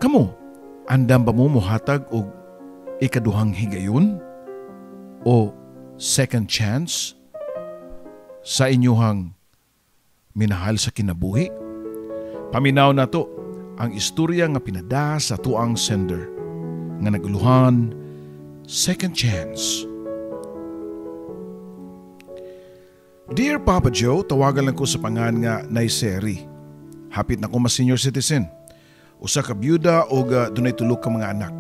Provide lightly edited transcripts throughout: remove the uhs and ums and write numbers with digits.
Kamo, andam ba mo mohatag og ikaduhang higayon? O second chance sa inyuhang minahal sa kinabuhi? Paminaw na to ang istorya nga pinada sa tuang sender nga naguluhan second chance. Dear Papa Joe, tawagan lang ko sa pangan nga Naiseri. Hapit na ko mas senior citizen. Usa ka byuda o dunay tulo ka mga anak.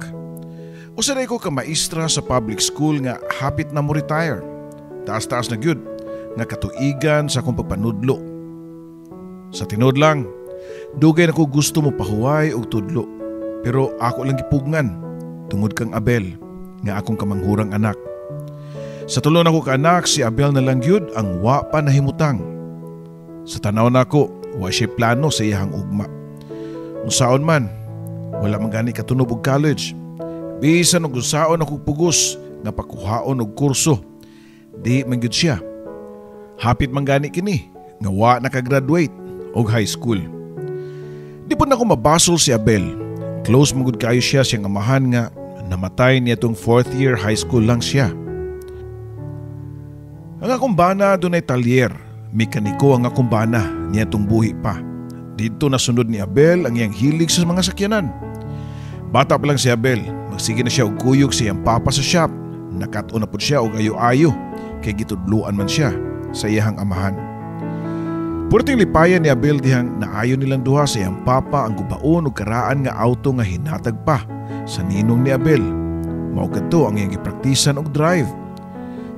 Usa ko ka maestra sa public school nga hapit na mo retire. Taas-taas na gyud nga katuigan sa akong pagpanudlo. Sa tinod lang, dugay na ko gusto mo pahuway og tudlo. Pero ako lang gipugngan tungod kang Abel nga akong kamanghurang anak. Sa tulo na ko ka anak, si Abel na lang gyud ang wa pa nahimutang. Sa tanaw nako, wa siya plano sa iyang ugma. Unsaon man, wala man gani katunob og college. Bisan og unsaon ako pugos nga pakuhaon og kurso, di man gyud siya. Hapit man gani kini nga wa nakagraduate og high school. Di po na ko mabasol si Abel. Close magud kayo siya siyang amahan nga namatay niya tong 4th year high school lang siya. Ang akong bana dunay talyer, mekaniko ang akong bana niya tong buhi pa. Dito nasunod ni Abel ang iyang hilig sa mga sakyanan. Bata pa lang si Abel, magsige na siya og kuyog sa iyang papa sa shop. Nakat-o na po siya og ayo-ayo kay gitudluan man siya sa iyang amahan. Purting lipayan ni Abel dihang naayo nilang duha sa iyang papa ang gubaon og karaan nga auto nga hinatag pa sa ninong ni Abel. Mao kadto ang iyang gipraktisan og drive.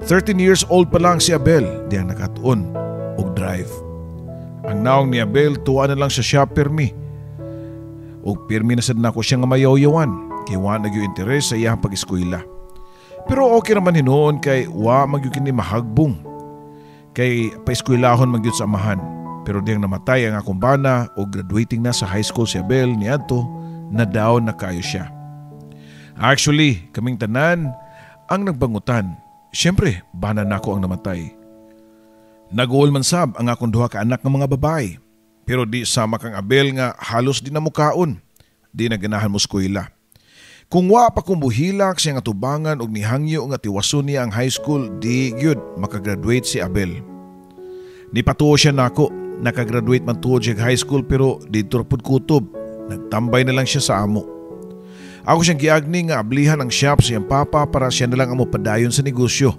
13 years old pa lang si Abel diyang nakatuon og drive. Ang naong ni Abel tuwa na lang sa shop permi. Og permi na sad nako siya nga mayaw-yawan kay wa nagyo interes sa iyang pag-eskwela. Pero okay naman hinoon kay wa magyud kini mahagbong. Kay paeskwelahon magyud sa amahan. Pero diyang namatay ang akong bana o graduating na sa high school si Abel niadto na daw na kayo siya. Actually, kaming tanan ang nagbangutan. Siyempre, bana na ako ang namatay. Nag-uol man sab ang akong duha ka anak ng mga babae. Pero di sama kang Abel nga halos di na mukaon. Di na ganahan mo eskwela. Kung wa pa kong buhilak siya nga tubangan og nihangyo nga tiwason niya ang high school, di gyud makagraduate si Abel. Nipatuo siya nako, nakagraduate man tuod siya high school pero dito pud kutob. Nagtambay na lang siya sa amo. Ako siyang giagni nga ablihan ang shop sa iyang papa para siya na lang ang mopadayon sa negosyo.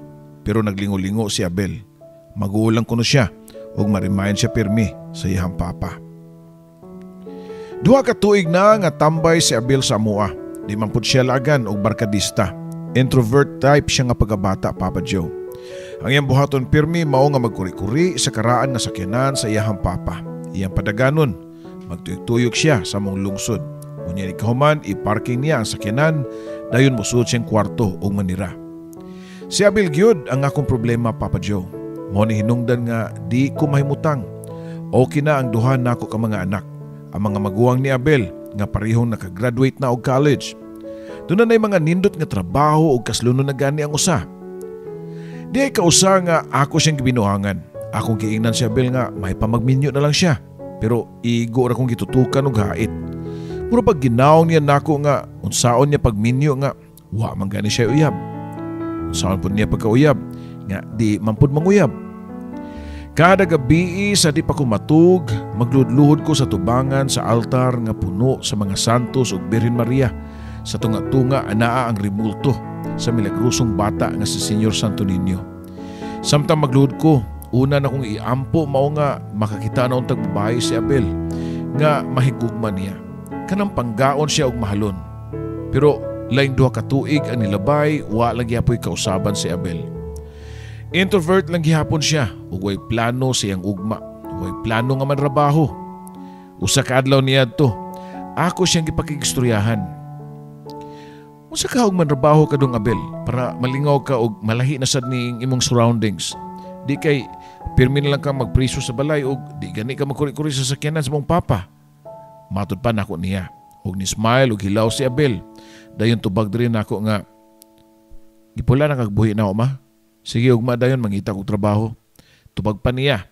Pero naglingo-lingo si Abel. Magulang ko na siya ug ma-remind siya pirmi sa iyang papa. Duha ka tuig na nga tambay si Abel sa amoa. Di man pud siya lagan og barkadista. Introvert type siya nga pagkabata, Papa Joe. Ang iyang buhaton pirmi mao nga magkuri-kuri sa karaan nga sakyanan sa iyang papa. Iyang padaganon, magtuyok-tuyok siya sa mong lungsod. Unya ni kahuman, i-parking niya ang sakyanan, dayon musud siyang kwarto o manira. Si Abel gyud ang akong problema, Papa Joe. Mo ni hinungdan nga di ko mahimutang. Okay na ang duha nako ka mga anak. Ang mga maguwang ni Abel nga parehong nakagraduate na og college. Doon na mga nindot nga trabaho o kasluno na gani ang usa. Di ay kausa nga ako siyang gibinuhangan. Akong giingnan si Abel nga may pamagminyo na lang siya. Pero igo ra kong gitutukan og hait. Puro pag ginaong niya nako nga unsaon niya pagminyo nga wa man gani siya uyab. Unsaon pud niya pagkauyab nga di man pud manguyab. Kada gabi sa di pa ko matug, magludluhod ko sa tubangan sa altar nga puno sa mga santos ug Birhen Maria. Sa tunga-tunga anaa ang rimulto sa milagrosong bata nga si Senyor Santo Niño. Samtang magluhod ko, una na kong iampo mao nga makakita na untag babae si Abel nga mahigugma niya. Kanang panggaon siya og mahalon. Pero laing duha ka tuig ang nilabay, wa lang gyapoy kausaban si Abel. Introvert lang gihapon siya ug way plano sa iyang ugma. Way plano nga manrabaho. Usa ka adlaw niadto, ako siyang gipakigistoryahan. Unsa ka og manrabaho kadung Abel para malingaw ka og malahi na sad ning imong surroundings. Di kay pirmi na lang kang magpriso sa balay og di gani ka magkuri-kuri sa sakyanan sa mong papa. Matod pa nako niya. Huwag ni smile o hilaw si Abel. Dayon tubag rin ako nga, gipula na kagbuhi na ako ma. Sige ugma dayon mangita kong trabaho. Tubag pa niya.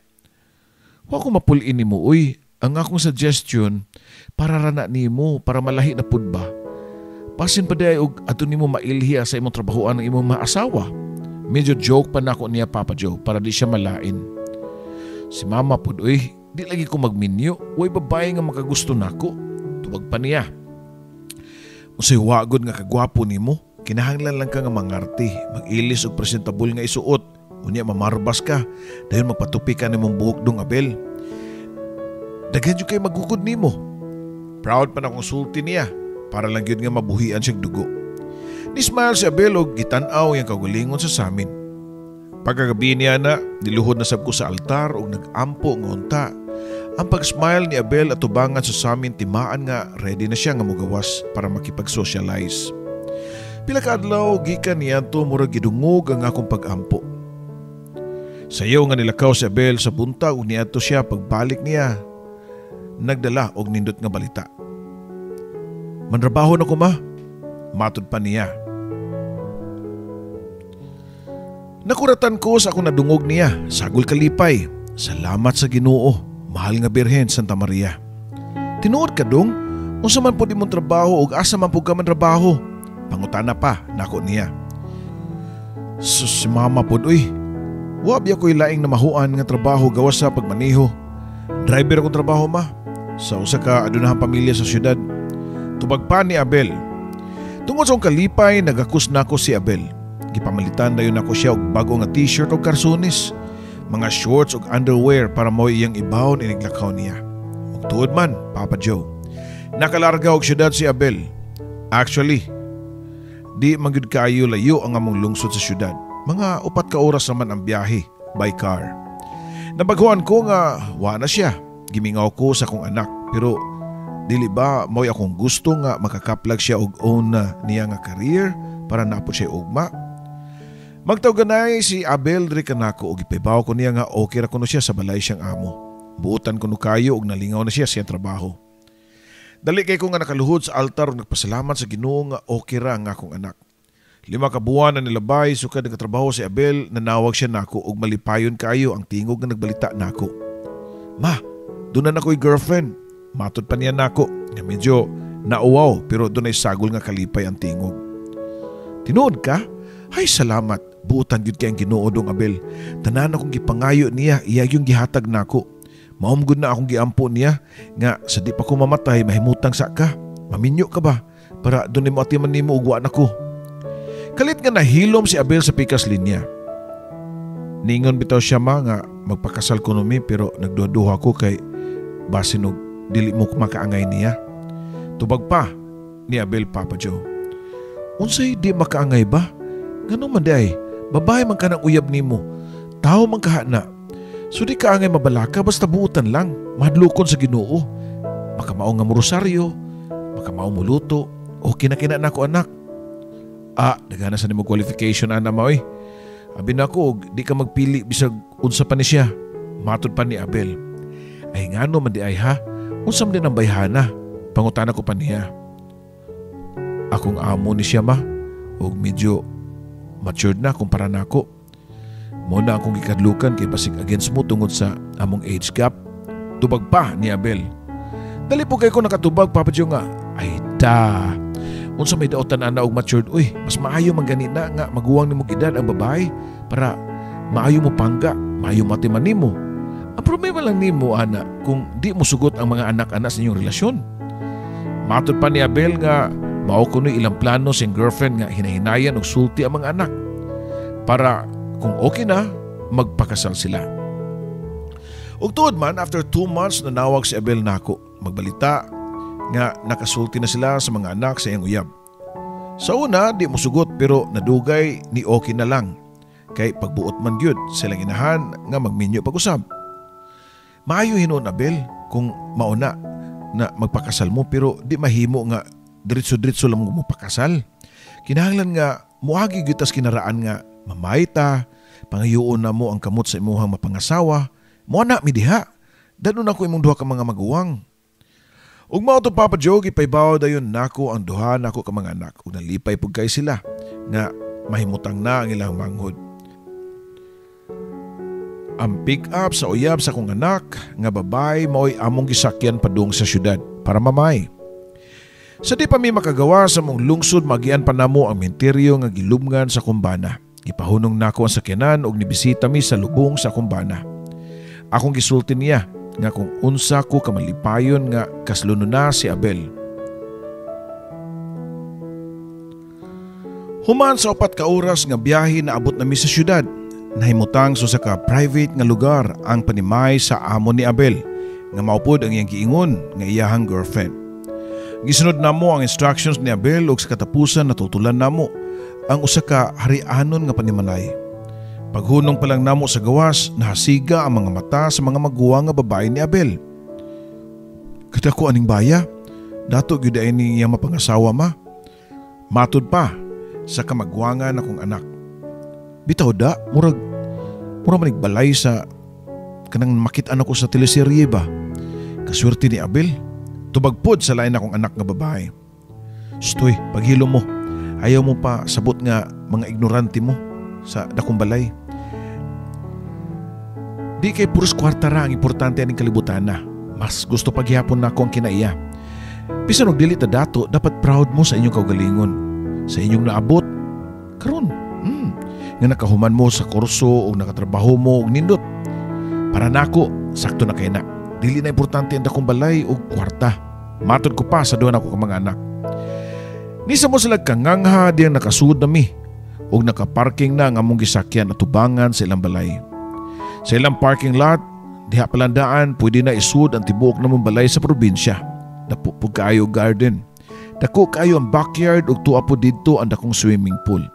Huwag ko mapulin ni mo, uy. ang akong suggestion para rana nimo para malahi na pud ba. Pasin pa day og ato nimo mailhiya sa imong trabahoan ng imong maasawa. Medyo joke pa nako niya Papa Joe para di siya malain. Si Mama pud uy, di lagi ko magminyo. Way babae nga makagusto nako. Tubag pa niya. Unsay wagod nga kagwapo nimo, kinahanglan lang ka nga mangarte, mag-ilis og presentable nga isuot. Unya mamarbas ka, dahil mapatupi ka nimong buhok dong Abel. Daghan jud kay magukod nimo. Proud pa na konsulti niya para lang yun nga mabuhian siyang dugo. Ni-smile si Abel og gitan-aw yung kagulingon sa samin. Pagkagabi niya na, niluhod na sab ko sa altar og nag-ampo nga unta. Ang pag-smile ni Abel at tubangan sa samin timaan nga ready na siya nga mugawas para makipag-socialize. Pila ka adlaw gikan niya to murag gidungog ang akong pag-ampo. Sayaw nga nilakaw si Abel sa buntag ug niadto siya pagbalik niya. Nagdala og nindot nga balita. Manrabaho na ko ma, matod pa niya. Nakuratan ko sa akong nadungog niya, sagol kalipay. Salamat sa Ginoo, mahal nga Birhen Santa Maria. Tinuod ka dong, unsa man pud imong trabaho ug asa man pud ka man trabaho. Pangutana pa nako niya. Sus mama pud uy. Wa biya ko'y laing na mahuan nga trabaho gawas sa pagmaniho. Driver akong trabaho ma, sa usa ka adunahang pamilya sa syudad. Tubag pa ni Abel. Tungod sa akong kalipay, nagakus na ako si Abel. Gipamalitan dayon ako siya og bago nga t-shirt o karsonis, mga shorts o underwear para mo iyang ibawon iniglakaw niya. Ug tuod man, Papa Joe. Nakalarga og syudad si Abel. Actually, di mangyud kaayo layo ang among lungsod sa syudad. Mga 4 ka oras naman ang biyahe by car. Nabaguhan ko nga wa na siya. Gimingaw ko sa akong anak pero dili ba mo'y akong gusto nga makakaplag siya og own na niya nga career para napod siya ugma. Magtawganay si Abel diri kanako og ipibaw ko niya nga okay ra kuno siya sa balay siyang amo. Buutan kuno kayo og nalingaw na siya sa trabaho. Dali kay ko nga nakaluhod sa altar og nagpasalamat sa Ginoo nga okay ra nga akong anak. 5 ka buwan na nilabay sukad nagkatrabaho si Abel, nanawag siya nako og malipayon kayo ang tingog nga nagbalita nako. Ma, doon na nako'y girlfriend. Matod pa niya nako nga medyo nauwaw pero doon ay sagol nga kalipay ang tingog. Tinuod ka? Ay salamat, buutan gyud kay ang Ginoo dong Abel. Tanan akong gipangayo niya, iya yung gihatag nako. Maumgod na akong giampo niya nga sa di pa ko mamatay mahimutang sa ka. Maminyo ka ba para doon mo atiman nimo ugwa nako. Kalit nga nahilom si Abel sa pikas linya. Ningon bitaw siya ma nga magpakasal ko numi pero nagduha-duha ko kay basin og dili mo makaangay niya. Tubag pa ni Abel Papa Joe. Unsay di makaangay ba? Ngano man day, babae man ka ng uyab nimo. Tao man kahana. So di kaangay mabalaka basta buutan lang. Mahadlukon sa Ginoo. Makamao nga mo rosaryo, makamao mo luto, o kinakina na ko anak. Nagana sa nimo qualification ana mo Abi nako, di ka magpili bisag unsa pa ni siya. Matod pa ni Abel. Ay ngano man di ay ha? Unsam din ang bayhana? Pangutana ko pa niya. Akong amo ni siya ma. Og medyo matured na kumpara nako. Mo na akong gikadlukan kay basig against mo tungod sa among age gap. Tubag pa ni Abel. Dali po kay ko nakatubag Papa Joe nga. Ay ta. Unsa may daotan ana og matured, mas maayo man gani na nga maguwang nimo edad ang babae para maayo mo pangga, maayo matiman nimo. Ang problema lang nimo ana kung di mo sugot ang mga anak-anak sa inyong relasyon. Matod pa ni Abel nga mao kuno ilang plano sing girlfriend nga hinahinayan og sulti ang mga anak para kung okay na magpakasal sila. Ug tuod man after 2 months nanawag si Abel nako magbalita nga nakasulti na sila sa mga anak sa iyang uyab. Sa una, di mo sugot pero nadugay ni okay na lang. Kay pagbuot man gyud silang inahan nga magminyo pag-usab. Maayo hinuon Abel kung mauna na magpakasal mo pero di mahimo nga diretso-diretso lang mo pakasal. Kinahanglan nga muagi gyud tas kinaraan nga mamay ta, pangayoon na mo ang kamot sa imuhang mapangasawa. Mo na mi diha. Danon ako imong duha ka mga maguwang. Ug mao to Papa Joe gipaybaw dayon nako ang duha nako ka mga anak ug nalipay pud kay sila nga mahimutang na ang ilang manghod. Ang pick-up sa uyab sa kong anak nga babay mao'y among gisakyan padung sa syudad para mamay. Sa di pa mi makagawa sa mong lungsod magian pa namo ang menteryo nga gilumngan sa kumbana. Ipahunong nako ang sakyanan og nibisita mi sa lubong sa kumbana. Akong gisulti niya nga kung unsa ko kamalipayon nga kasluno na si Abel. Human sa 4 ka oras nga biyahe na abot nami sa syudad. Nahimutang sa ka private nga lugar ang panimay sa amo ni Abel nga maupod ang iyang giingon nga iyahang girlfriend. Gisunod namo ang instructions ni Abel ug sa katapusan natutulan namo ang usa ka harianon nga panimalay. Paghunong pa lang namo sa gawas, nahasiga ang mga mata sa mga maguwa nga babae ni Abel. Kada ko aning baya, dato gyud ay ni iya mapangasawa ma. Matud pa sa kamagwangan akong anak. Bitaw da, murag manigbalay sa kanang makit-an ako sa teleserye ba. Kaswerte ni Abel, tubagpod sa lain akong anak nga babae. Stoy, paghilo mo. Ayaw mo pa sabot nga mga ignorante mo sa dakong balay. Di kay puros kwarta ra ang importante aning kalibutan na. Mas gusto paghihapon na ako ang kinaiya. Bisan og dili ta dato, dapat proud mo sa inyong kaugalingon. Sa inyong naabot. Karon, nga nakahuman mo sa kurso o nakatrabaho mo og nindot. Para nako, sakto na kay na. Dili na importante ang dakong balay o kwarta. Matod ko pa sa doon ako ka mga anak. Nisa mo sila kangangha diyang nakasud na mi o nakaparking na ang among gisakyan at tubangan sa ilang balay. Sa ilang parking lot, diha palandaan pwede na isud ang tibuok na mong balay sa probinsya. Napupog kayo garden. Dako kayo ang backyard ug tuwa po didto ang dakong swimming pool.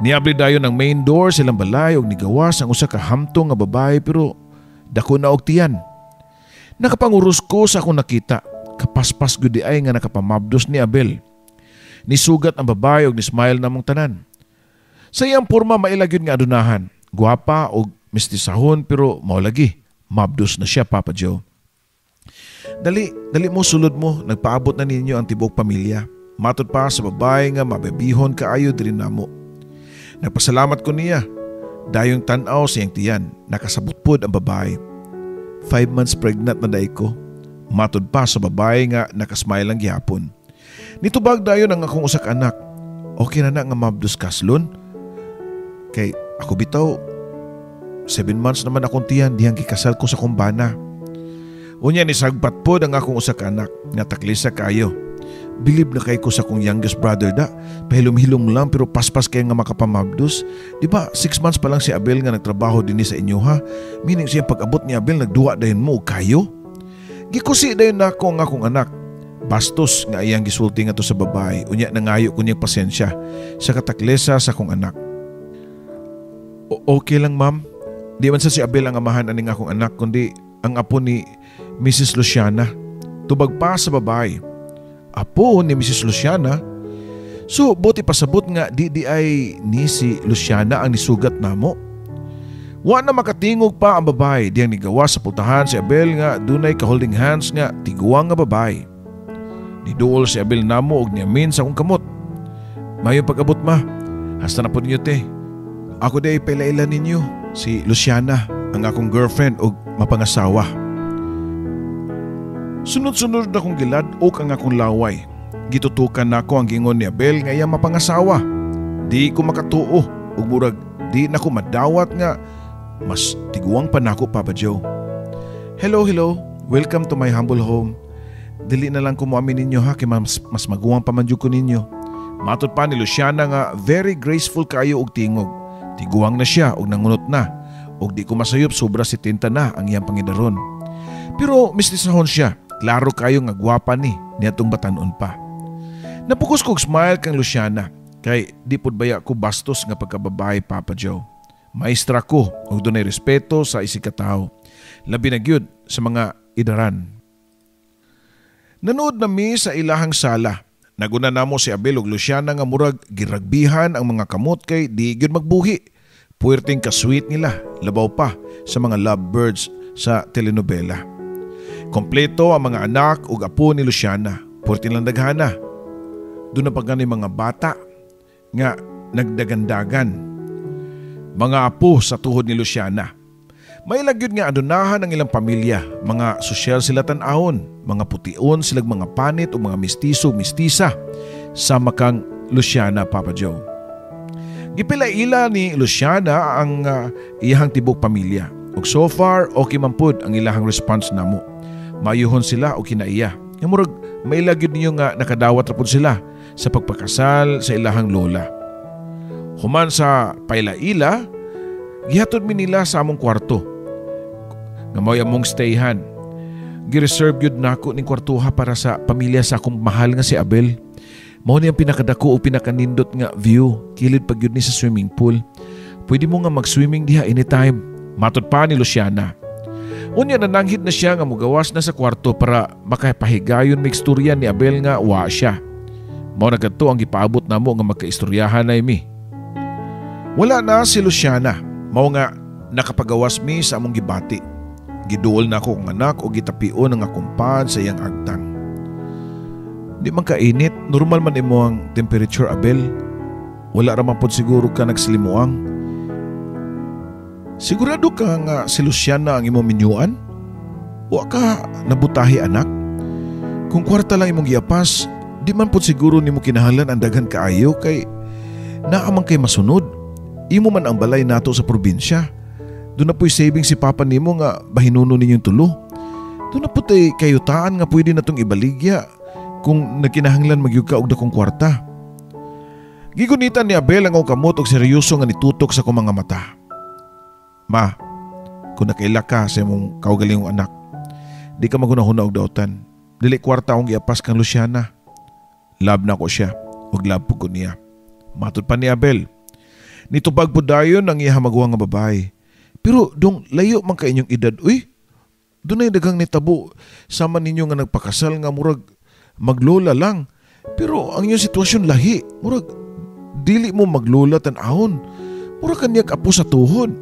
Niabli dayon ang main door sa ilang balay ug nigawas ang usa ka hamtong nga babae pero dako na og tiyan. Nakapanguros ko sa akong nakita. Kapaspas gud di ay nga nakapamabdos ni Abel. Nisugat ang babae og nismile namong tanan. Sa iyang porma mailagyod nga adunahan. Guwapa og mistisahon pero maulagi. Mabdos na siya, Papa Joe. Dali mo sulod mo. Nagpaabot na ninyo ang tibuok pamilya. Matod pa sa babae nga mabebihon kaayo diri namo. Nagpasalamat ko niya. Dayong tanaw sa iyang tiyan. Nakasabot pod ang babae. 5 months pregnant na day ko. Matod pa sa babae nga nakasmile ang gihapon. Nitubag dayon ang akong usak anak. Okay na nga mabdos kaslon. Kay ako bitaw 7 months naman akong tiyan dihang gikasal ko sa kumbana. Unya ni sagpat pod ang akong usak anak nga taklisa kayo. Bilib na kay ko sa akong youngest brother da. Pahilom-hilom lang pero paspas kay nga makapamabdos. Di ba 6 months pa lang si Abel nga nagtrabaho dinhi sa inyo ha. Meaning siya pag-abot ni Abel nagduwa dayon mo kayo. Gikusi dayon na ako ang akong anak. Bastos nga iyang gisulti nga to sa babae. Unya nangayo ko niyang pasensya sa kataklesa sa akong anak. Okay lang ma'am. Di man sa si Abel ang amahan aning akong anak kundi ang apo ni Mrs. Luciana. Tubag pa sa babae. Apo ni Mrs. Luciana? So buti pasabot nga di ay ni si Luciana ang nisugat namo. Wa na makatingog pa ang babae diyang nigawa sa pultahan si Abel nga dunay ka-holding hands nga tiguang nga babae. Niduol si Abel namo og niamin sa akong kamot. Mayo pag-abot ma. Hasta na po ninyo te. Ako day pailailan ninyo. Si Luciana, ang akong girlfriend og mapangasawa. Sunod-sunod na kong gilad o ang akong laway. Gitutukan na ako ang gingon ni Abel nga iyang mapangasawa. Di ko makatuo ug murag di na ko madawat nga mas tiguang pa nako Papa Joe. Hello. Welcome to my humble home. Dili na lang ko mo amin ninyo ha kay mas maguwang pa man jud ko ninyo. Matod pa ni Luciana nga very graceful kayo og tingog. Tiguang na siya og nangunot na og di ko masayop sobra si tinta na ang iyang pangidaron. Pero mistisahon siya. Klaro kayo nga gwapa ni niadtong batanon pa. Napukos kog smile kang Luciana kay di pud baya ko bastos nga pagkababae Papa Joe. Maestra ko og dunay respeto sa isikatawo. Labi na gyud sa mga idaran. Nanood nami sa ilahang sala. Naguna namo si Abel ug Luciana nga murag giragbihan ang mga kamot kay di gyud magbuhi. Puwerteng ka-sweet nila, labaw pa sa mga lovebirds sa telenovela. Kompleto ang mga anak ug apo ni Luciana. Puwerteng lang daghana. Doon na pa gani mga bata nga nagdagandagan. Mga apo sa tuhod ni Luciana. May lagyod nga adunahan ang ilang pamilya, mga sosyal sila tan-ahon, mga putiun silang mga panit o mga mistiso-mistisa sa makang Luciana, Papa Joe. Gipila-ila ni Luciana ang iyahang tibok pamilya. Ug so far, okay man pud ang ilahang response namo. Mayuhon sila o kinaiya. Nga murag may lagyod niyo nga nakadawat ra pud sila sa pagpakasal sa ilahang lola. Human sa paila-ila, gihatod mi nila sa among kwarto. Nga mo'y among stayhan. Gireserve yun nako ning kwartuha para sa pamilya sa akong mahal nga si Abel. Mao ni ang pinakadako o pinakanindot nga view, kilid pag yun ni sa swimming pool. Pwede mo nga mag-swimming diha anytime. Matod pa ni Luciana. Unya nananghid na siya nga mugawas na sa kwarto para makapahigayon may istorya ni Abel nga wa siya. Mao na kadto ang gipaabot namo nga magkaistoryahan na mi. Wala na si Luciana. Mao nga nakapagawas mi sa among gibati. Giduol na ako kong anak o gitapion ang akumpad sa iyang agtang. Di man kainit, normal man imo ang temperature, Abel. Wala raman po siguro ka nagsilimuang. Sigurado ka nga si Luciana ang imong minyuan? O ka nabutahi, anak? Kung kwarta lang imong giapas, di man po siguro nimo kinahanglan ang daghan kaayo kay naamang kay masunod. Imo man ang balay nato sa probinsya. Doon na po'y saving si Papa nimo nga bahinuno ninyong tulo. Doon na po tayo kayutaan nga pwede na tong ibaligya kung nagkinahanglan magyug ka og dakong kwarta. Gigunitan ni Abel ang kamot og seryoso nga nitutok sa akong mga mata. Ma, kung nakaila ka sa imong kaugalingong anak, di ka magunahuna og daotan. Dili kwarta akong giapas kang Luciana. Love na ko siya og love po ko niya. Matod pa ni Abel. Nitubag po dayon ang iya maguwang nga babae. Pero dong layo man ka inyong edad, uy. Doon ay dagang nitabo sama ninyo nga nagpakasal nga murag maglola lang. Pero ang iyong sitwasyon lahi, murag dili mo maglola tan-ahon. Murag kaniyag apo sa tuhod.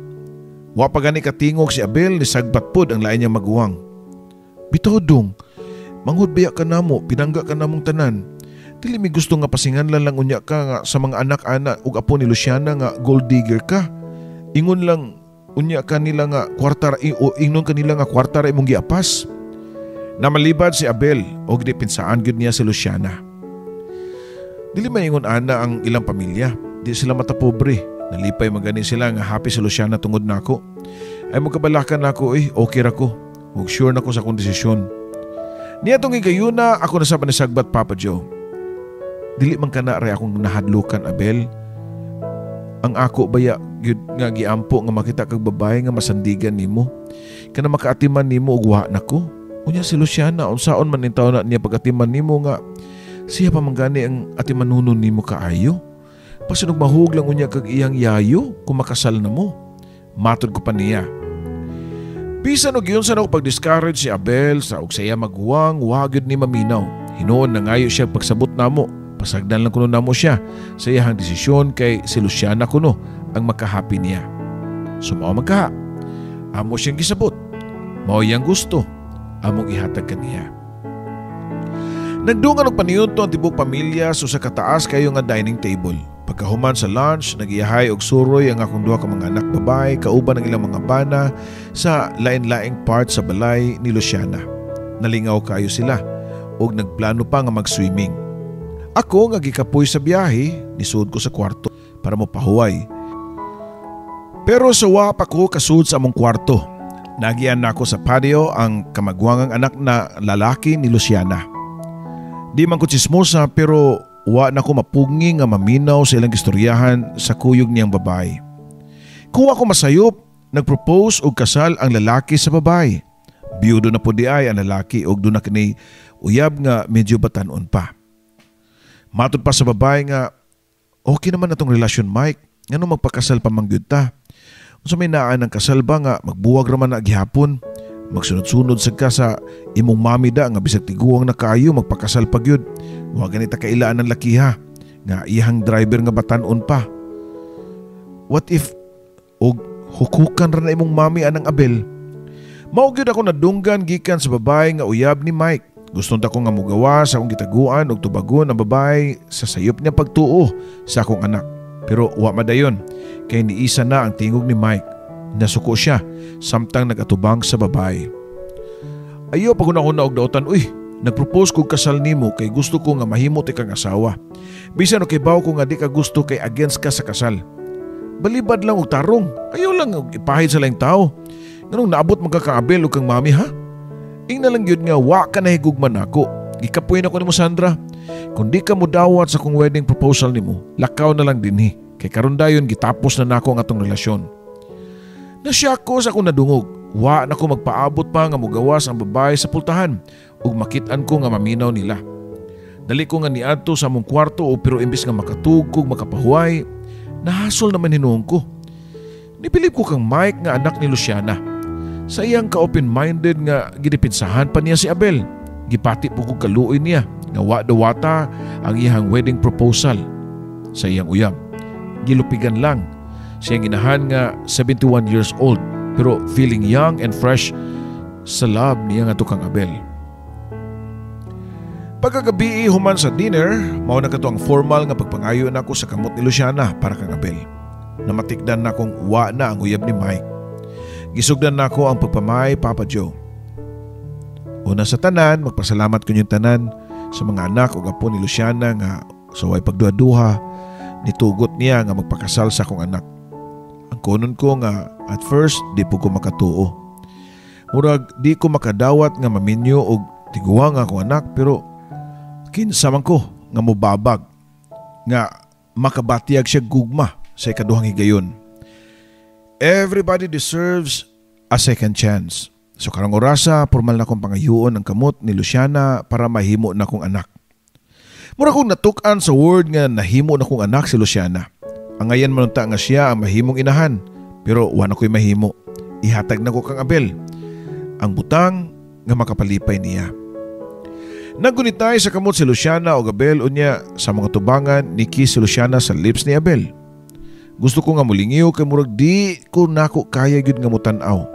Wa pa gani katingog si Abel ni sagbat pod ang lain niya maguwang. Bitaw dong, manghud biya ka namo, pinangga ka namong tanan. Dili mi gusto nga pasinganlan lang unya ka nga sa mga anak-anak ug apo ni Luciana nga gold digger ka. Ingon lang unya kanila nga kwarta o ingnon kanila nga kwarta ra imong giapas. Namalibad si Abel og di pinsaan gyud niya si Luciana. Dili maingon ana ang ilang pamilya, di sila matapobre. Nalipay magani sila nga happy si Luciana tungod nako. Ay magkabalakan nako okay ra ko. Ug sure nako sa akong desisyon. Niya tong igayuna ako na sa panisagbat, Papa Joe. Dili man kana ray akong nahadlukan, Abel. Ang ako baya gyud nga giampo nga makita kag babae nga masandigan nimo. Kana makaatiman nimo og wa nako. Unya si Luciana unsaon man intaw na niya pagatiman nimo nga siya pa manggani ang atimanunon nimo kaayo. Pasinog mahug lang unya kag iyang yayo kung makasal na mo. Matod ko pa niya. Bisan og yun sa pag-discourage si Abel sa og saya maghuwang wagid ni maminaw. Hinoon na ngayo siya pagsabot namo. Pasagdan lang kuno namo siya sa iyang desisyon kay si Luciana kuno ang makahappy niya. Sumao magka. Amo siyang gisabot. Mao iyang gusto. Among ihatag kaniya. Nagdungan og paniyunto ang tibok pamilya sa kataas kayo nga dining table. Pagkahuman sa lunch, nagiyahay og suroy ang akong duha ka mga anak babae kauban ang ilang mga bana sa lain-laing part sa balay ni Luciana. Nalingaw kayo sila og nagplano pa nga mag-swimming. Ako nga gikapoy sa biyahe, nisud ko sa kwarto para mopahuway. Pero sawa pa ko kasud sa among kwarto. Nagian na ako sa patio ang kamagwangang anak na lalaki ni Luciana. Di man ko chismosa pero wa na ko mapugngi nga maminaw sa ilang istoryahan sa kuyog niyang babae. Kung ako masayop, nagpropose og kasal ang lalaki sa babae. Biyudo na po di ay ang lalaki og doon na kini uyab nga medyo batanon pa. Matod pa sa babae nga, okay naman na tong relasyon, Mike. Ngano magpakasal pa mangyud ta? Unsa may naan ng kasal ba nga magbuwag raman na gihapon? Magsunod-sunod sa ka sa imong mami da nga bisag tiguang na kaayo magpakasal pa gyud. Wa ganita kailaan ng lakiha nga iyang driver nga batanon pa. What if og hukukan ra na imong mami anang Abel? Mao gyud ako nadunggan gikan sa babae nga uyab ni Mike. Gusto ta ko nga mugawa sa akong gitaguan og tubagon ang babae sa sayop niya pagtuo sa akong anak. Pero wa madayon kay niisa na ang tingog ni Mike. Nasuko siya samtang nagatubang sa babae. Ayo pag una ko na og daotan, uy, nagpropose kog kasal nimo kay gusto ko nga mahimo ti kang asawa. Bisan o kay baw ko nga di ka gusto kay against ka sa kasal. Balibad lang og tarong. Ayaw lang og ipahid sa laing tao. Nganong naabot magkakaabel og kang mami ha? Ing na lang yun nga wa ka nahigugman ako. Gikapoy na ko nimo Sandra. Kung di ka mo dawat sa kong wedding proposal nimo, lakaw na lang dinhi. Kay karon dayon gitapos na nako ang atong relasyon. Nasya ko sa akong nadungog. Wa na ko magpaabot pa nga mugawas ang babae sa pultahan ug makit-an ko nga maminaw nila. Dali ko nga niadto sa among kwarto pero imbis nga makatug kog makapahuway, nahasol naman hinuon ko. Nipilip ko kang Mike nga anak ni Luciana. Sa iyang ka-open-minded nga ginipinsahan pa niya si Abel. Gipati po ko kaluoy niya nga wa-dawata ang iyang wedding proposal. Sa iyang uyab, gilupigan lang. Siyang inahan nga 71 years old pero feeling young and fresh sa love niya nga tukang Abel. Pagkagabi human sa dinner, mao na kato ang formal nga pagpangayo nako sa kamot ni Luciana para kang Abel. Namatikdan na kong wa na ang uyab ni Mike. Gisugdan na ko ang pagpamay Papa Joe. Una sa tanan, magpasalamat ko yung tanan sa mga anak o apo ni Luciana nga sa way pagduha-duha, nitugot niya nga magpakasal sa akong anak. Ang kunon ko nga at first di po ko makatuo. Murag di ko makadawat nga maminyo og tiguwa nga akong anak pero kinsa man ko nga mobabag nga makabatiyag siya gugma sa ikaduhang higayon. Everybody deserves a second chance. So karang orasa, formal na kong pangayuon ang kamot ni Luciana para mahimo na kong anak. Mura kong natukan sa word nga nahimo na kong anak si Luciana. Ang ngayon manunta nga siya ang mahimong inahan, pero wala ko'y mahimo. Ihatag na ko kang Abel. Ang butang nga makapalipay niya. Nagunitay sa kamot si Luciana o Abel unya sa mga tubangan ni kiss si Luciana sa lips ni Abel. Gusto ko nga mulingiw kay murag di ko nako kaya gyud nga mutanaw.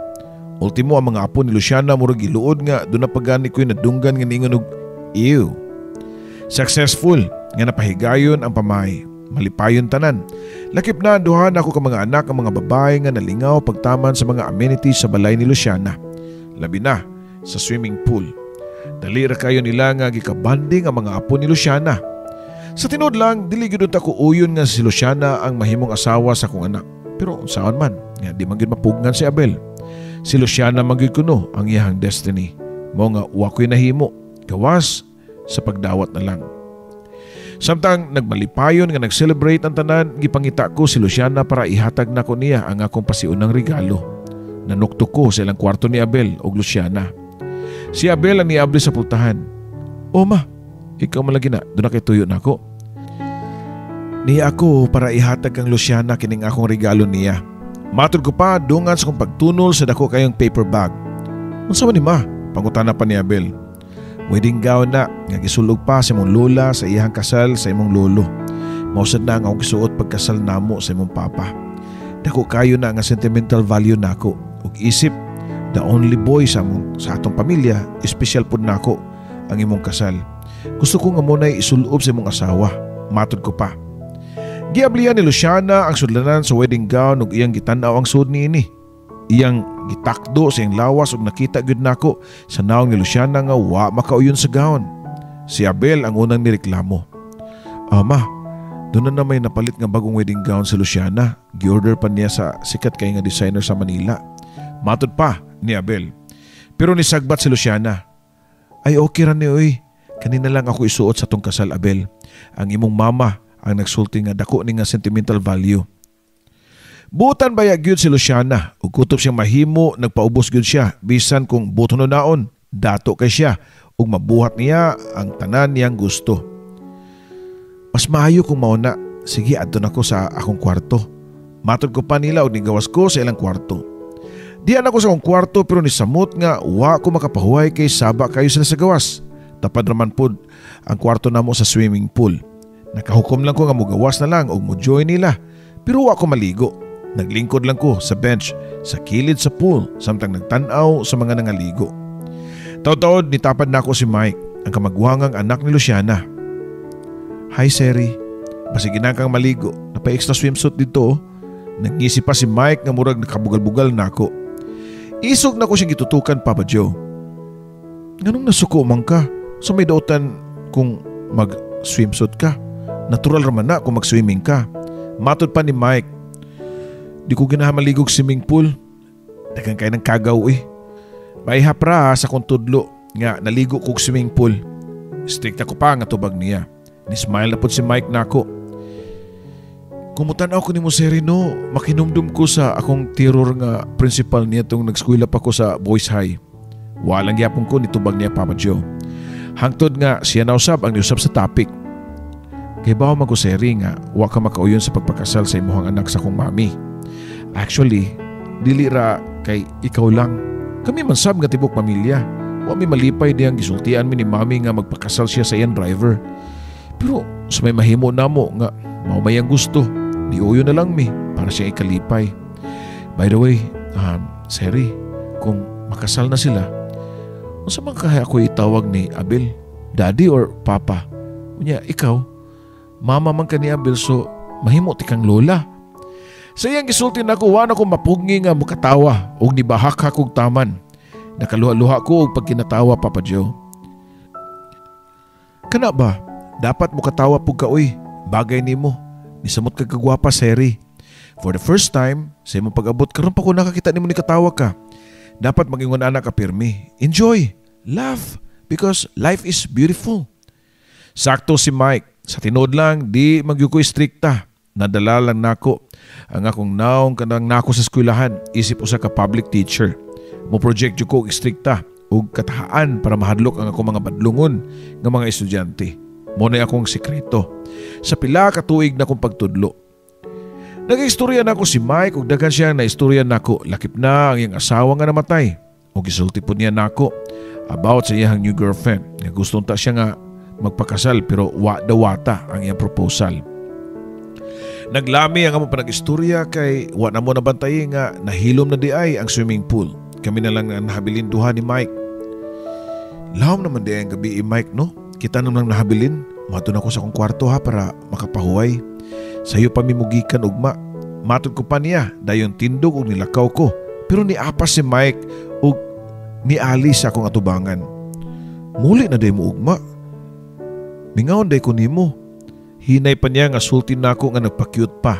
Ultimo ang mga apo ni Luciana murag giluod nga doon na pagani ko'y nadunggan nga ningon og ew. Successful nga napahigayon ang pamay. Malipayon tanan. Lakip na duha na ako ka mga anak ang mga babae nga nalingaw pagtaman sa mga amenities sa balay ni Luciana. Labi na sa swimming pool. Dali ra kayo nila nga gikabanding ang mga apo ni Luciana. Sa tinod lang, dili gyud ta ko uyon nga si Luciana ang mahimong asawa sa akong anak. Pero unsaon man, nga di man gyud mapugnan si Abel. Si Luciana man gyud kuno ang iyang destiny. Mao nga wa ko'y nahimo, gawas sa pagdawat na lang. Samtang nagmalipayon nga nag-celebrate ang tanan, gipangita ko si Luciana para ihatag na ko niya ang akong pasiunang regalo. Nanuktok ko sa ilang kwarto ni Abel o Luciana. Si Abel ang niabli sa pultahan. O ma, ikaw malagi na, doon na kay tuyo na ako. Niya ako para ihatag ang Luciana kining akong regalo niya. Matod ko pa dungan sa kong pagtunol sa dako kayong paper bag. Unsa man ni ma? Pangutana pa ni Abel. Wedding gown na, nga gisulog pa sa imong lola sa iyang kasal sa imong lolo. Mausad na nga akong gisuot pagkasal namo sa imong papa. Dako kayo na nga sentimental value nako. Ug isip, the only boy sa atong pamilya, espesyal pud nako ang imong kasal. Gusto ko nga muna'y isulob sa imong asawa. Matod ko pa. Giablihan ni Luciana ang sudlanan sa wedding gown ug iyang gitan-aw ang suod niini. Iyang gitakdo sa iyang lawas ug nakita gyud nako sa naong ni Luciana nga wa makauyon sa gown. Si Abel ang unang nireklamo. Ma, doon na may napalit nga bagong wedding gown si Luciana. Giorder pa niya sa sikat kay nga designer sa Manila. Matod pa ni Abel. Pero nisagbat si Luciana. Ay okay ra ni oy. Kanina lang ako isuot sa tong kasal Abel. Ang imong mama ang nagsulti nga dako ni nga sentimental value. Butan baya gyud si Luciana ug kutob siyang mahimo nagpaubos gyud siya bisan kung buton naon dato kay siya ug mabuhat niya ang tanan niyang gusto. Mas maayo kung mauna, sige adto nako sa akong kwarto. Matod ko pa nila ug nigawas ko sa ilang kwarto. Diyan ako sa akong kwarto pero nisamot nga wa ko makapahuway kay saba kayo sila sa gawas. Tapad raman pod ang kwarto namo sa swimming pool. Nakahukom lang ko nga mugawas na lang ug mo join nila pero wa ko maligo. Naglingkod lang ko sa bench sa kilid sa pool samtang nagtanaw sa mga nangaligo. Taod-taod nitapad na ako si Mike, ang kamagwangang anak ni Luciana. Hi Seri, basig na kang maligo, napa-extra swimsuit dito. Nangisip pa si Mike nga murag nakabugal-bugal na ako. Isog na ko siyang gitutukan, Papa Joe. Nganong nasuko man ka? So may dautan kung mag-swimsuit ka. Natural raman na kung mag-swimming ka. Matod pa ni Mike. Di ko ginahamaligog swimming pool. Dagan kayo ng kagaw eh. Maihapra sa kong tudlo nga naligo kong swimming pool. Strict ako pa nga tubag niya. Nismile na po si Mike na ako. Kumutan ako ni mo Serino, makinumdum ko sa akong terror nga principal niya tong nagskwela pa ko sa Boys High. Walang yapon ko nitubag niya, Papa Joe. Hangtod nga siya nausap ang niusap sa topic. Kay bawa maguseri nga, wa ka makauyon sa pagpakasal sa imuhang anak sa kong mami. Actually, dili ra kay ikaw lang. Kami man sab nga tibok pamilya. Wa mi malipay diyang gisultian mi ni mami nga magpakasal siya sa iyan driver. Pero sa may mahimo namo nga maumayang gusto, diuyo na lang mi para siya ikalipay. By the way, Seri, kung makasal na sila, unsa man kaya ako itawag ni Abel? Daddy or Papa? Unya, ikaw, mama man ka ni Abel, so mahimo ti kang lola. Sa iyang gisulti na ko, wala ko mapugni nga mukatawa o nibahak kog taman. Nakaluha-luha ko og pagkinatawa, Papa Joe. Kana ba? Dapat mukatawa pug ka, uy. Bagay nimo. Nisamot ka kagwapa, Seri. For the first time, sa imong pag-abot, karon pa ko nakakita nimo ni katawa ka. Dapat magingon anak ka pirmi. Enjoy. Laugh. Because life is beautiful. Sakto si Mike. Sa tinod lang, di magyukoy strikta. Nadala lang nako. Ang akong naong kanang nako sa eskwelahan, isip usa ka public teacher. Mo project ko og strikta ug katahaan para mahadlok ang akong mga badlungon nga mga estudyante. Mo na akong sekreto. Sa pila ka tuig na akong pagtudlo. Nag-istorya na ako si Mike ug daghan siya na istorya nako. Lakip na ang iyang asawa nga namatay. Ug gisulti po niya nako about sa iyang new girlfriend. Nga gustong ta siya nga magpakasal pero wata ang iyang proposal. Naglami ang among panag-istorya kay wa na mo nabantay nga nahilom na di ay ang swimming pool. Kami na lang ang nahabilin duha ni Mike. Lahom naman di ang gabi Mike, no? Kita naman nahabilin. Matod ako sa kong kwarto ha para makapahuway. Sayo pa mimugikan ugma. Matod ko pa niya dayon tindog ug nilakaw ko. Pero niapas si Mike ug niali sa akong atubangan. Muli na day mo ugma. Mingaon day ko nimo. Hinay pa niya nga sulti na ako nga nagpa-cute pa.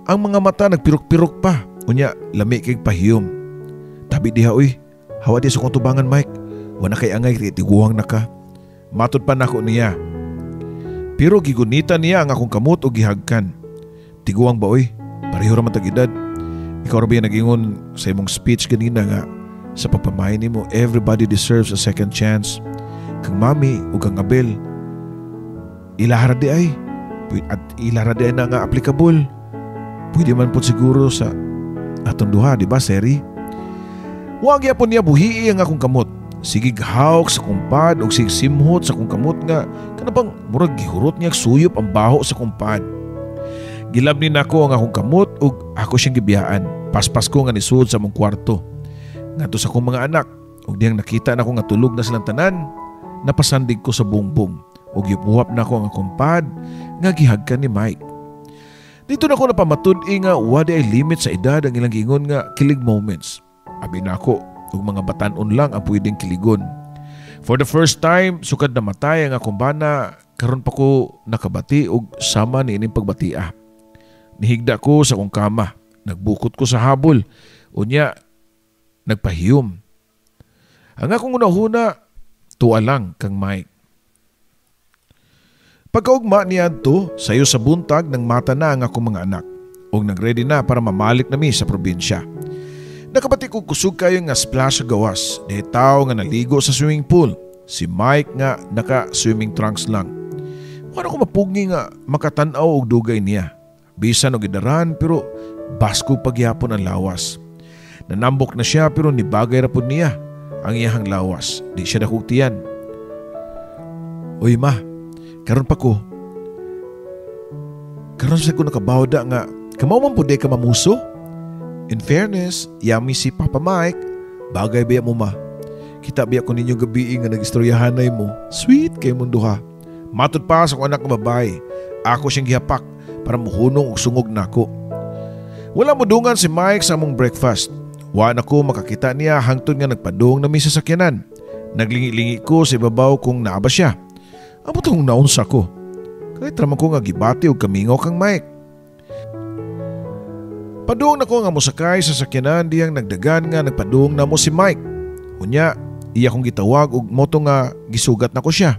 Ang mga mata nagpirok-pirok pa. Unya, lami kay pahiyom. Tabi diha uy. Hawa di sa kong tubangan Mike. Wana kay angay tiguang na ka. Matod pa nako niya. Pero gigunita niya ang akong kamot o gihagkan. Tiguang ba uy? Pareho raman tag-edad. Ikaw ra ba yung nag-ingon sa imong speech ganina nga sa pagpamahay nimo, everybody deserves a second chance. Kang mami o kang Abel, ilahara di ay. At ilahara di ay na nga applicable. Pwede man po siguro sa atong duha, di ba, Seri? Huwag yapon niya buhii ang akong kamot. Sige gahawk sa kumpad o sige simhot sa kong kamot nga kanabang murag gihurot niya suyop ang baho sa kumpad. Gilab ni nako ang akong kamot ug ako siyang gibiyaan. Paspas ko nga nisud sa mong kwarto. Ngadto sa akong mga anak ug diyang nakita nako nga tulog na silang tanan, napasandig ko sa bungbong ug gipuhap nako ang akong pad nga gihagkan ni Mike. Dito na ko napamatud-i nga wala ay limit sa edad ang ilang gingon nga kilig moments. Abi nako ug mga batan-on lang ang pwedeng kiligon. For the first time, sukad na matay ang akong bana, karon pa ko nakabati ug sama ni ining pagbatia. Nihigda ko sa akong kama, nagbukot ko sa habol, unya nagpahiyom. Ang akong unahuna, tuwa lang kang Mike. Pagkaugma niya to, sayo sa buntag ng mata na ang akong mga anak ug nagready na para mamalik nami sa probinsya. Nakabati ko kusog kayo nga splash sa gawas. Di tao nga naligo sa swimming pool. Si Mike nga naka-swimming trunks lang. Wala ko mapugni nga makatanaw og dugay niya. Bisan og idaran pero basko pagyapon ang lawas. Nanambok na siya pero nibagay ra pud niya ang iyahang lawas. Di siya nakugtiyan. Uy ma, karon pa ko. Karon sa ko nakabawda nga kamaw man pud ka mamuso. In fairness, yami si Papa Mike. Bagay biya mo ma. Kita biya ko ninyo gabi nga nag-istoryahanay mo. Sweet kay mong duha. Matod pa sa anak ng babae. Ako siyang gihapak para muhunong og sungog nako. Wala modungan si Mike sa among breakfast. Wa na ko makakita niya hangtod nga nagpadung na mi sasakyanan. Naglingi-lingi ko sa ibabaw kung naaba siya. Amo tong naunsa ko. Kahit raman ko nga gibati og kamingaw kang Mike. Padung na ko nga mosakay sa sakyanan diyang nagdagan nga nagpadung na mo si Mike. Unya, iya kong gitawag og moto nga gisugat na ko siya.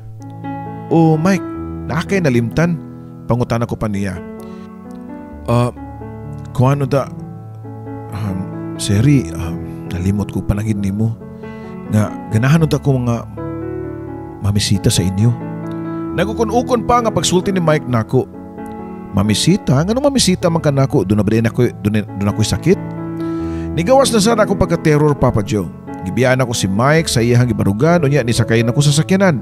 O Mike, nakay nalimtan. Pangutan ako pa niya. Kung ano da, Seri, nalimot ko panangin ni mo. Nga ganahan ta ko mga mamisita sa inyo. Nagukon-ukon pa nga pagsulti ni Mike nako. Mamisita? Ngano mamisita man ka nako? Doon ako sakit? Nigawas na sana ako pagka-terror, Papa Joe. Gibiyaan ako si Mike sa iyang gibarugan o niya nisakayin ako sa sakyanan.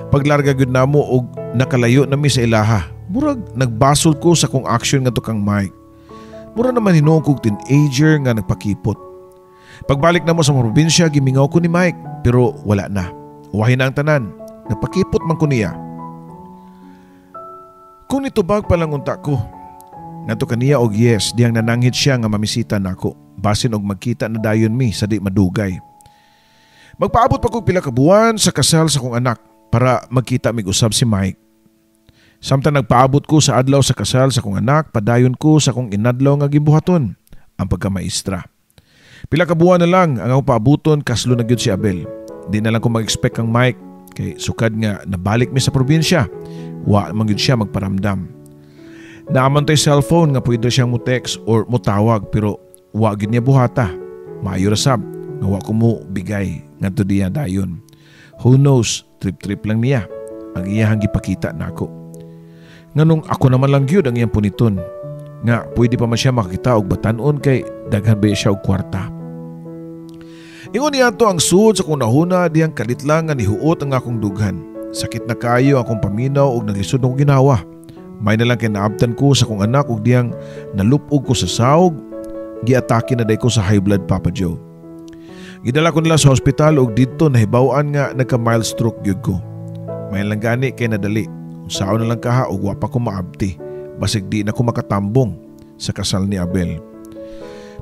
Paglarga gyud namo og nakalayo na mi sa ilaha. Murag nagbasol ko sa kong action nga to kang Mike. Mura naman hinuong kong teenager nga nagpakipot. Pagbalik na mo sa probinsya, gimingaw ko ni Mike pero wala na. Uwahin na ang tanan. Nagpakipot man ko niya. Kung nitubag palang unta ko, nato kaniya og yes diyang nananghit siya nga mamisita nako. Basin og magkita na dayon mi sa di madugay. Magpaabot pa kong pila ka buwan sa kasal sa kong anak para magkita mig usab si Mike. Samtang nagpaabot ko sa adlaw sa kasal sa kong anak, padayon ko sa kong inadlaw nga gibuhaton, ang pagkamaestra. Pila ka buwan na lang ang akong paabuton kaslo na gyud si Abel. Di na lang ko mag-expect kang Mike kay sukad nga nabalik mi sa probinsya. Wa man gyud siya magparamdam. Naaman tay cellphone nga pwede siyang mo-text or mo-tawag pero wa gyud niya buhata. Maayo ra sab nga wa ko mo bigay ngadto diya dayon. Who knows, trip-trip lang niya ang iyang gipakita nako. Nganong ako naman lang gyud ang iyang puniton nga pwede pa man siya makakita og batan-on kay daghan ba siya og kwarta. Ingon niya to ang sud sa kong nahuna diyang kalit lang nga nihuot ang akong dughan. Sakit na kayo akong paminaw og naglisod akong ginawa. May na lang kay naabtan ko sa kong anak og diyang nalupog ko sa sahog. Giatake na day ko sa high blood, Papa Joe. Gidala ko nila sa hospital og didto nahibaw-an nga nagka-mild stroke gyud ko. May lang gani kay nadali. Sao na lang kaha og wa pa ko maabti. Basig di na ko makatambong sa kasal ni Abel.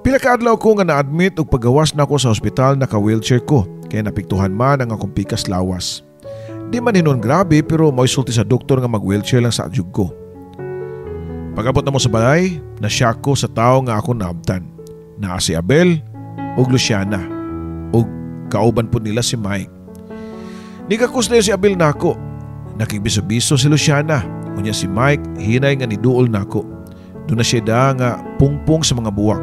Pila ka adlaw ko nga na-admit og paggawas na ako sa hospital naka-wheelchair ko kaya napiktuhan man ang akong pikas lawas. Di man hinon grabe pero may sulti sa doktor nga mag-wheelchair lang sa adyug ko. Pag-abot na mo sa balay, na-shock ko sa tao nga ako naabtan. Naa si Abel ug Luciana ug kauban po nila si Mike. Nigakos na si Abel nako. Nakigbiso-biso si Luciana. Unya si Mike hinay nga niduol nako. Doon na siya nga pungpong sa mga buwak.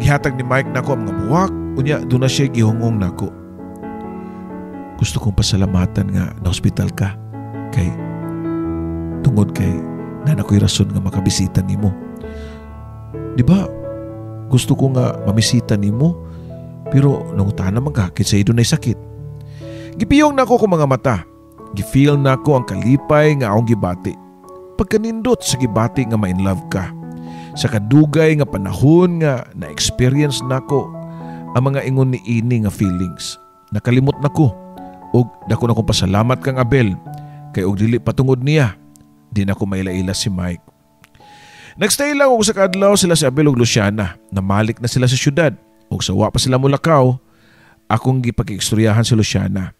Gihatag ni Mike nako ang mga buwak. Unya doon na siya gihungong nako. Gusto kong pasalamatan nga na hospital ka. Kay tungod kay na ako'y rason nga makabisita nimo. Di ba? Gusto ko nga mamisita nimo pero nangutan naman ka kitsa doon ay sakit. Gipiyong nako ko mga mata. Gifeel na ko ang kalipay nga akong gibati. Pagkanindot sa gibati nga ma-inlove ka. Sa kadugay nga panahon nga na-experience na ko ang mga ingon ni ini nga feelings. Nakalimot na ko. Og dako na kong pasalamat kang Abel. Kay og dili patungod niya. Di na ko maila-ila si Mike. Nagstay lang og sa kadlaw sila si Abel og Luciana. Namalik na sila sa syudad. Og sawa pa sila mulakaw. Akong gipag-ikstoryahan si Luciana.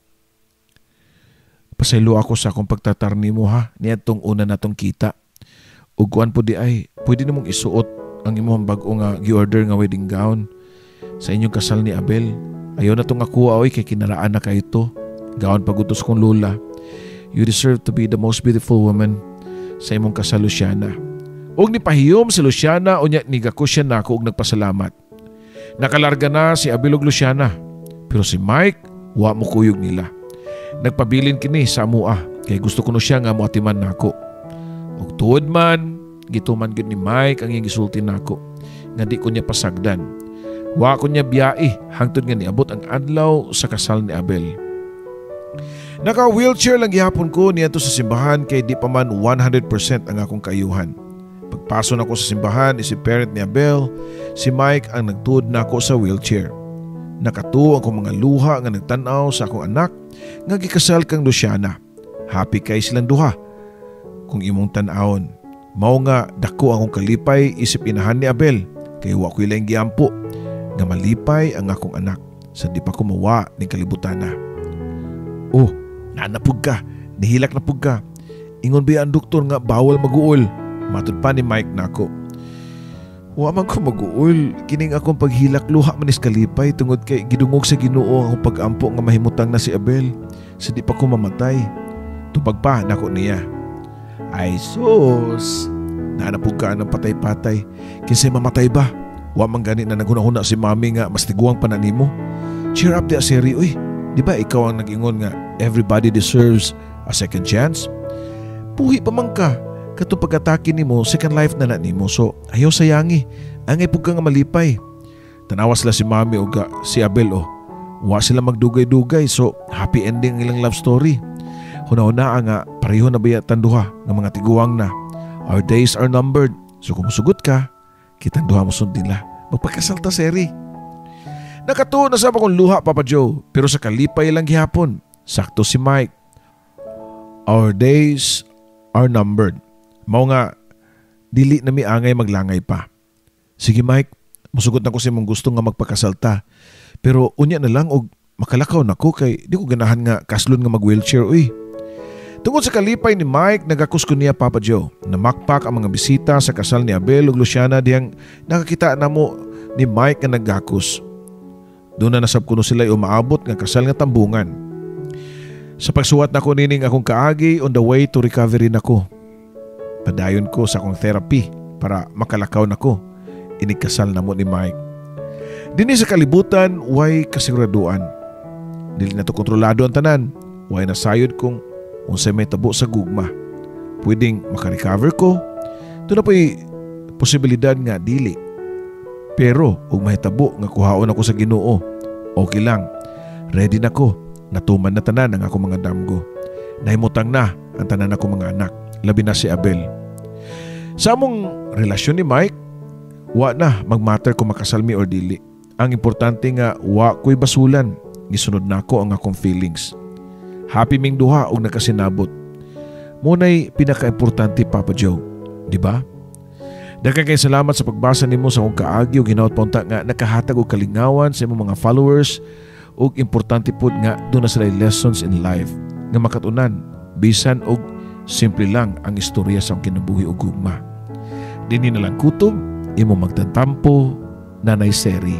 Pasaylo ako sa akong pagtatarni mo ha, niyatong una natong kita. Ug kuan po di ay, pwede namong isuot ang imong bag-o nga gi-order nga wedding gown sa inyong kasal ni Abel. Ayaw na tong ako oy kay kinaraan na kay ito. Gawon pagutos kong lola. You deserve to be the most beautiful woman sa imong kasal, Luciana. Og nipahiyom si Luciana unya nigako siya nako og nagpasalamat. Nakalarga na si Abel og Luciana. Pero si Mike, wa mo kuyog nila. Nagpabilin kini sa amua kay gusto ko no siya nga moatiman nako. Og tuod man, gituman gyud ni Mike ang iyang gisulti nako. Nga di ko niya pasagdan. Wa ko niya biyae hangtod nga niabot ang adlaw sa kasal ni Abel. Naka-wheelchair lang gihapon ko niadto sa simbahan kay di pa man 100% ang akong kaayuhan. Pagpaso nako sa simbahan si parent ni Abel, si Mike ang nagtuod nako sa wheelchair. Nakatuo ang kong mga luha nga nagtanaw sa akong anak nga gikasal kang Luciana. Happy kay silang duha. Kung imong tan-awon, Mao nga dako akong kalipay isip inahan ni Abel kay wa ko ilang giampo nga malipay ang akong anak sa di pa kumawa ning kalibutan na. Oh, nanapug ka, nihilak na pug ka. Ingon ba ang doktor nga bawal mag-uol? Matud pa ni Mike nako. Wa man ko mag-uol, kining akong paghilak luha man is kalipay tungod kay gidungog sa Ginoo ang pag-ampo nga mahimutang na si Abel sa di pa ko mamatay. Tupag pa nako niya. Ay sus, nanapog ka ng patay-patay. Kinsay mamatay ba? Wa man gani na naghuna-huna si mami nga mas tiguang pa na nimo. Cheer up di aseri, uy. Di ba ikaw ang nag-ingon nga everybody deserves a second chance? Puhi pa man ka. Kato pag-atake nimo, second life na nimo. So ayaw sayangi. Angay pug ka nga malipay. Tanawa sila si mami o si Abel o. Wa sila magdugay-dugay so happy ending ang ilang love story. Huna-huna nga pareho na bayatan duha ng mga tiguang na. Our days are numbered. So kung musugot ka, kitang duha mo sundin la. Magpagkasalta seri. Nakatuon na sa akong luha, Papa Joe. Pero sa kalipay lang gihapon. Sakto si Mike. Our days are numbered. Mao nga, dili na mi angay maglangay pa. Sige Mike, musugot na ko sa mong gusto nga magpakasalta. Pero unya na lang og makalakaw na ko kay di ko ganahan nga kaslon nga mag-wheelchair uy. Tungod sa kalipay ni Mike, nagakus ko niya Papa Joe. Namakpak ang mga bisita sa kasal ni Abel ug Luciana diyang nakakita na mo ni Mike nga nagakus. Doon na nasab kuno sila umaabot nga kasal nga tambungan. Sa pagsuwat na ko nining akong kaagi on the way to recovery nako. Padayon ko sa akong therapy para makalakaw nako. Inikasal na mo ni Mike. Dini sa kalibutan, way kasiguraduan. Dili na to kontrolado ang tanan. Way nasayod kung unsay may tabo sa gugma. Pwedeng makarecover ko. Ito na po'y posibilidad nga dili. Pero ug mahitabo nga kuhaon ako sa Ginoo. Okay lang. Ready na ko. Natuman na tanan ang ako mga damgo. Nahimutang na ang tanan ako mga anak. Labi na si Abel. Sa among relasyon ni Mike, wa na magmatter kung makasal mi or dili. Ang importante nga wa ko'y basulan. Gisunod na ako ang akong feelings. Happy ming duha og nakasinabot. Muna'y pinaka-importante Papa Joe. Di ba? Daghang kay salamat sa pagbasa nimo sa akong kaagi ug hinaut paunta nga nakahatag og kalingawan sa imong mga followers ug importante pud nga doon na sila lessons in life nga makatunan bisan og simple lang ang istorya sa kinabuhi ug gugma. Dinhi na lang kutob imo magtatampo Nanay Seri.